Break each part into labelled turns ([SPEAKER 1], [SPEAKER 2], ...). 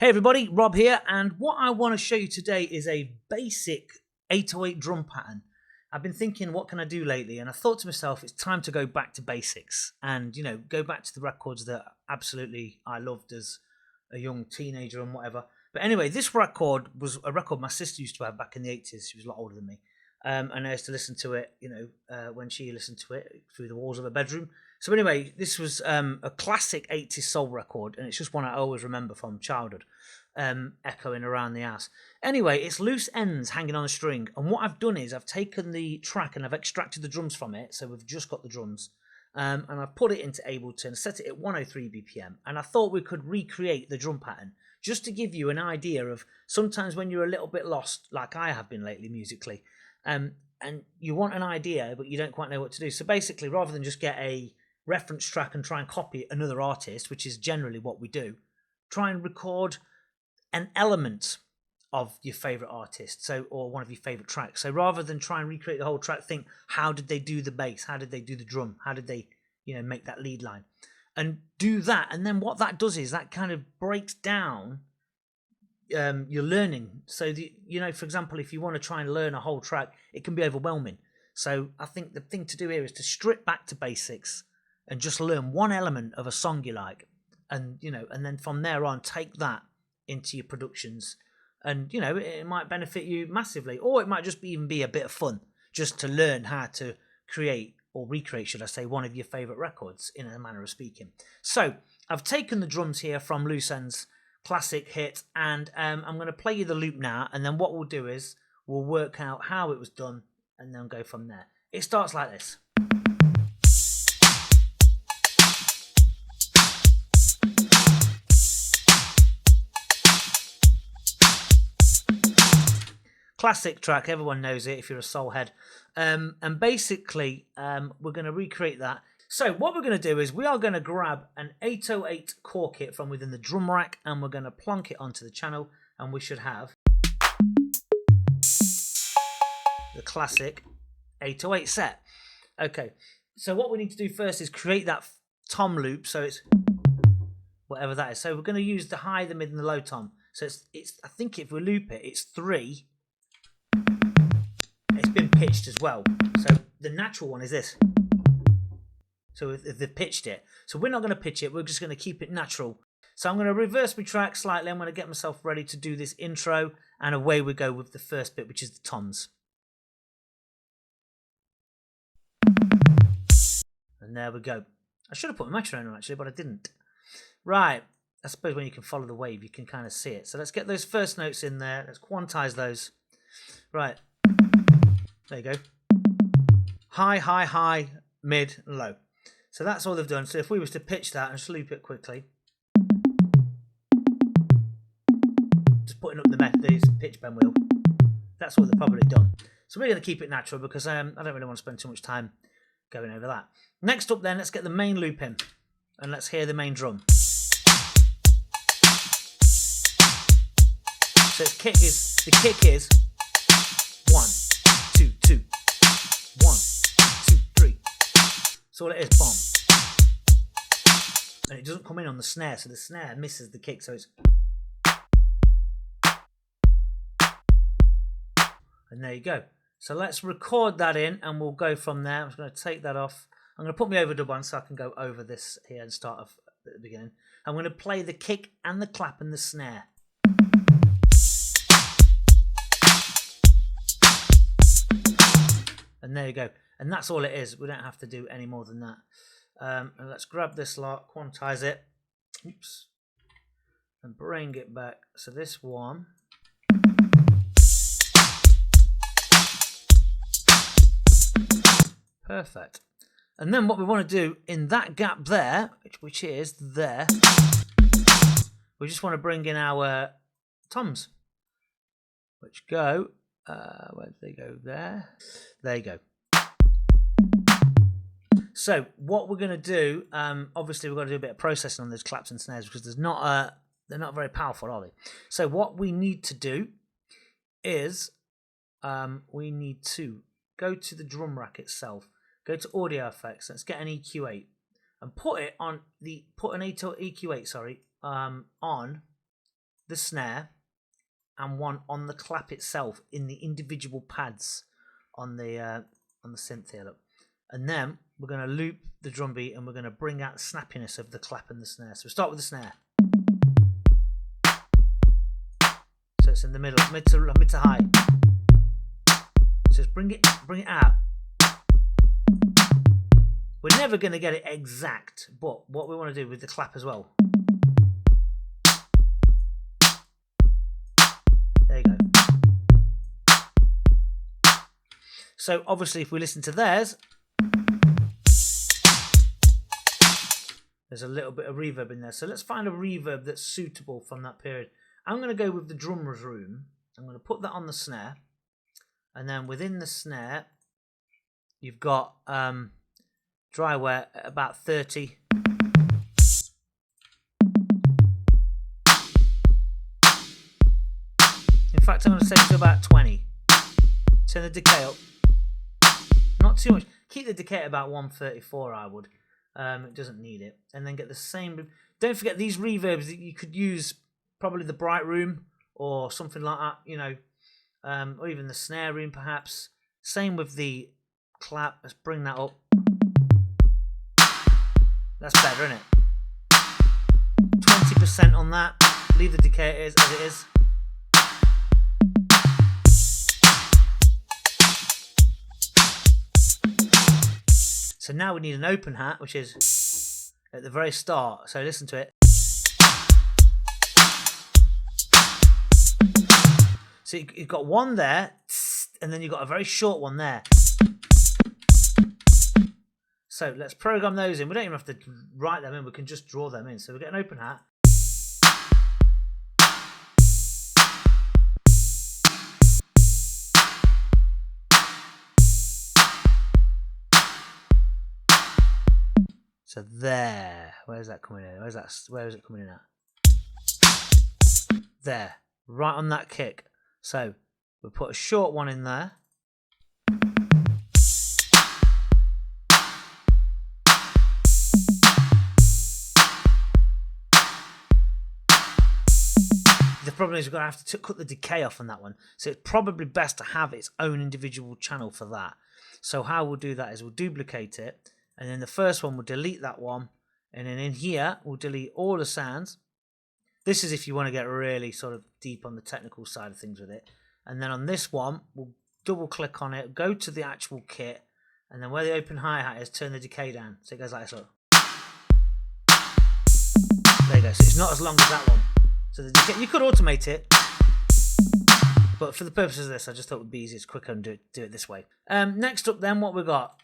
[SPEAKER 1] Hey everybody, Rob here, and what I want to show you today is a basic 808 drum pattern. I've been thinking, what can I do lately? And I thought to myself, it's time to go back to basics and, go back to the records that absolutely I loved as a young teenager and whatever. But anyway, this record was a record my sister used to have back in the 80s. She was a lot older than me. And I used to listen to it, when she listened to it through the walls of her bedroom. So anyway, this was a classic 80s soul record, and it's just one I always remember from childhood, echoing around the house. Anyway, it's loose ends hanging on a string, and what I've done is I've taken the track and I've extracted the drums from it, so we've just got the drums, and I've put it into Ableton, set it at 103 BPM, and I thought we could recreate the drum pattern, just to give you an idea of sometimes when you're a little bit lost, like I have been lately musically, and you want an idea, but you don't quite know what to do. So basically, rather than just get a reference track and try and copy another artist, which is generally what we do, try and record an element of your favorite artist, or one of your favorite tracks. So rather than try and recreate the whole track, think, how did they do the bass? How did they do the drum? How did they, make that lead line? And do that. And then what that does is that kind of breaks down your learning. So for example, if you want to try and learn a whole track, it can be overwhelming. So I think the thing to do here is to strip back to basics and just learn one element of a song you like, and then from there on take that into your productions, and it might benefit you massively, or it might just even be a bit of fun just to learn how to create or recreate, should I say, one of your favorite records, in a manner of speaking. So I've taken the drums here from Loose Ends classic hit, and I'm going to play you the loop now, and then what we'll do is we'll work out how it was done and then go from there. It starts like this. Classic track, everyone knows it if you're a soul head. And basically, we're going to recreate that. So what we're going to do is we are going to grab an 808 core kit from within the drum rack, and we're going to plonk it onto the channel, and we should have the classic 808 set. Okay, so what we need to do first is create that tom loop, so it's whatever that is. So we're going to use the high, the mid, and the low tom. So it's I think if we loop it, it's 3. It's been pitched as well. So the natural one is this. So they've pitched it. So we're not going to pitch it. We're just going to keep it natural. So I'm going to reverse my track slightly. I'm going to get myself ready to do this intro. And away we go with the first bit, which is the toms. And there we go. I should have put my metronome on actually, but I didn't. Right. I suppose when you can follow the wave, you can kind of see it. So let's get those first notes in there. Let's quantize those. Right. There you go. High, high, high, mid, and low. So that's all they've done. So if we was to pitch that and just loop it quickly, just putting up the pitch bend wheel, that's what they've probably done. So we're going to keep it natural because I don't really want to spend too much time going over that. Next up then, let's get the main loop in, and let's hear the main drum. So the kick is 1, 2, 2, 1, 2, 3. So all it is, bomb. And it doesn't come in on the snare, so the snare misses the kick, so it's... And there you go. So let's record that in, and we'll go from there. I'm just going to take that off. I'm going to put my overdub on so I can go over this here and start off at the beginning. I'm going to play the kick and the clap and the snare. And there you go. And that's all it is. We don't have to do any more than that. And let's grab this lot, quantize it. Oops. And bring it back. So this one. Perfect. And then what we want to do in that gap there, which is there, we just want to bring in our toms, which go, where do they go? There you go. So what we're going to do, obviously we've got to do a bit of processing on those claps and snares because they're not very powerful, are they? So what we need to do is we need to go to the drum rack itself, go to audio effects, let's get an EQ8 and put an EQ8 on the snare and one on the clap itself in the individual pads on the synth here. Look. And then we're going to loop the drum beat and we're going to bring out the snappiness of the clap and the snare. So we start with the snare. So it's in the middle, mid to high. So just bring it out. We're never going to get it exact, but what we want to do with the clap as well. There you go. So obviously if we listen to theirs, there's a little bit of reverb in there. So let's find a reverb that's suitable from that period. I'm going to go with the drummer's room. I'm going to put that on the snare. And then within the snare, you've got dry wet at about 30. In fact, I'm going to say to about 20. Turn the decay up. Not too much. Keep the decay at about 134, I would. It doesn't need it. And then get the same. Don't forget these reverbs that you could use, probably the bright room or something like that, you know, or even the snare room perhaps. Same with the clap. Let's bring that up. That's better, isn't it? 20% on that. Leave the decay as it is. So now we need an open hat, which is at the very start. So listen to it. So you've got one there, and then you've got a very short one there. So let's program those in. We don't even have to write them in, we can just draw them in. So we get an open hat. So there, where's that coming in? Where is it coming in at? There, right on that kick. So we'll put a short one in there. The problem is we're going to have to cut the decay off on that one. So it's probably best to have its own individual channel for that. So how we'll do that is we'll duplicate it. And then the first one, we'll delete that one. And then in here, we'll delete all the sounds. This is if you want to get really sort of deep on the technical side of things with it. And then on this one, we'll double click on it, go to the actual kit. And then where the open hi-hat is, turn the decay down. So it goes like this. There you go. So it's not as long as that one. So the decay, you could automate it. But for the purposes of this, I just thought it would be easier, it's quicker and do it this way. Next up then, what we got?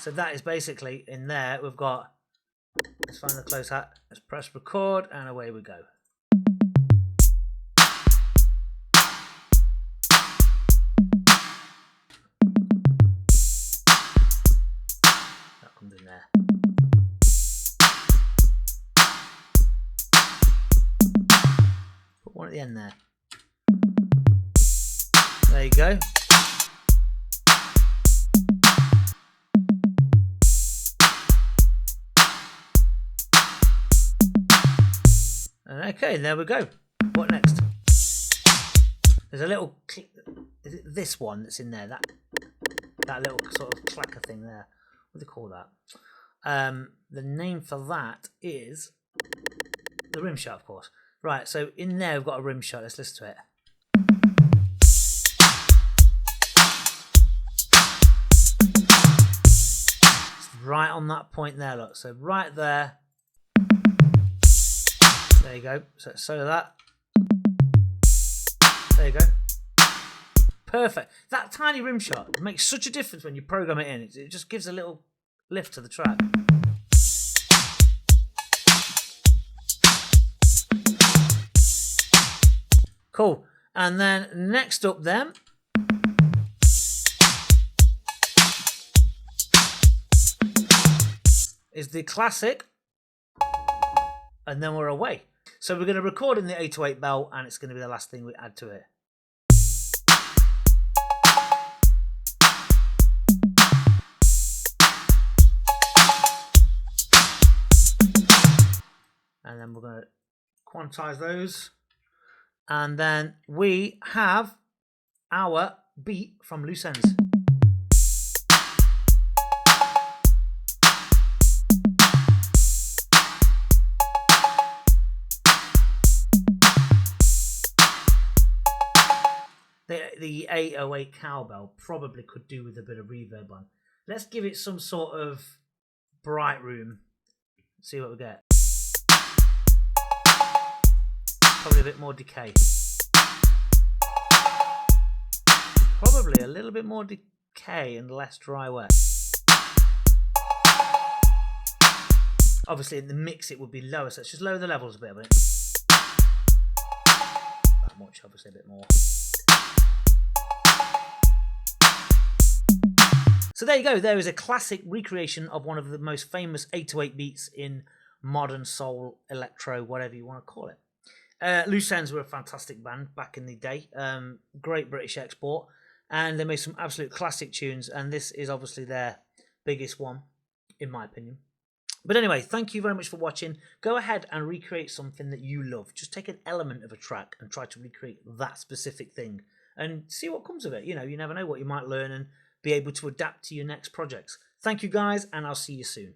[SPEAKER 1] So that is basically in there. We've got, let's find the close hat, let's press record, and away we go. That comes in there. Put one at the end there. There you go. Okay, there we go. What next? There's a little, is it this one that's in there? That little sort of clacker thing there. What do they call that? The name for that is the rim shot, of course. Right, so in there we've got a rim shot. Let's listen to it. It's right on that point there, look. So right there. There you go. So that. There you go. Perfect. That tiny rim shot makes such a difference when you program it in. It just gives a little lift to the track. Cool. And then next up then. Is the classic. And then we're away. So we're going to record in the 808 bell, and it's going to be the last thing we add to it. then we're going to quantize those. And then we have our beat from Loose Ends. The 808 cowbell probably could do with a bit of reverb on. Let's give it some sort of bright room. See what we get. Probably a bit more decay. Probably a little bit more decay and less dry wet. Obviously in the mix it would be lower, so let's just lower the levels a bit of it. That much, obviously a bit more. So there you go, there is a classic recreation of one of the most famous 808 beats in modern soul, electro, whatever you want to call it. Loose Ends were a fantastic band back in the day, great British export, and they made some absolute classic tunes, and this is obviously their biggest one, in my opinion. But anyway, thank you very much for watching. Go ahead and recreate something that you love. Just take an element of a track and try to recreate that specific thing, and see what comes of it. You know, you never know what you might learn and be able to adapt to your next projects. Thank you guys, and I'll see you soon.